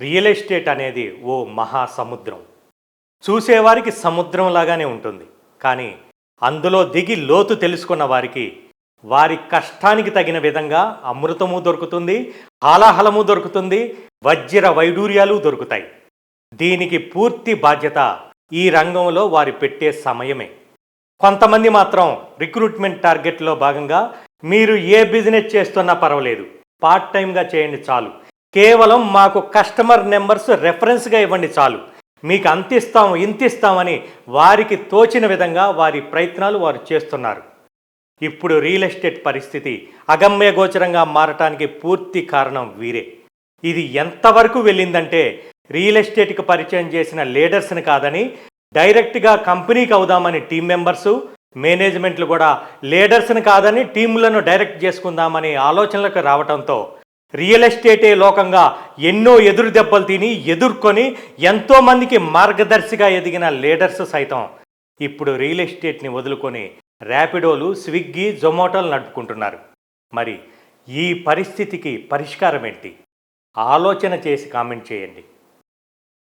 Real estate అనేది ఓ మహాసముద్రం. చూసేవారికి సముద్రం లాగానే ఉంటుంది. కానీ అందులో దిగి లోతు తెలుసుకున్న వారికి వారి కష్టానికి తగిన విధంగా అమృతము దొరుకుతుంది, హాలాహలము దొరుకుతుంది, వజ్ర వైడూర్యాలు దొరుకుతాయి. దీనికి పూర్తి బాధ్యత ఈ రంగంలో వారి పెట్టే సమయమే. కొంతమంది మాత్రం రిక్రూట్మెంట్ టార్గెట్లో భాగంగా మీరు ఏ బిజినెస్ చేస్తున్నా పర్వాలేదు, పార్ట్ టైంగా చేయండి చాలు, కేవలం మాకు కస్టమర్ నెంబర్స్ రెఫరెన్స్గా ఇవ్వండి చాలు, మీకు అంతిస్తాం ఇంతిస్తామని వారికి తోచిన విధంగా వారి ప్రయత్నాలు వారు చేస్తున్నారు. ఇప్పుడు రియల్ ఎస్టేట్ పరిస్థితి అగమ్య గోచరంగా మారటానికి పూర్తి కారణం వీరే. ఇది ఎంతవరకు వెళ్ళిందంటే రియల్ ఎస్టేట్కి పరిచయం చేసిన లీడర్స్ని కాదని డైరెక్ట్గా కంపెనీకి అవుదామని టీం మెంబర్సు, మేనేజ్మెంట్లు కూడా లీడర్స్ని కాదని టీములను డైరెక్ట్ చేసుకుందామని ఆలోచనలకు రావడంతో రియల్ ఎస్టేటే లోకంగా ఎన్నో ఎదురు దెబ్బలు తిని ఎదుర్కొని ఎంతోమందికి మార్గదర్శిగా ఎదిగిన లీడర్స్ సైతం ఇప్పుడు రియల్ ఎస్టేట్ని వదులుకొని ర్యాపిడోలు, స్విగ్గీ, జొమాటోలు నడుపుకుంటున్నారు. మరి ఈ పరిస్థితికి పరిష్కారం ఏంటి? ఆలోచన చేసి కామెంట్ చేయండి.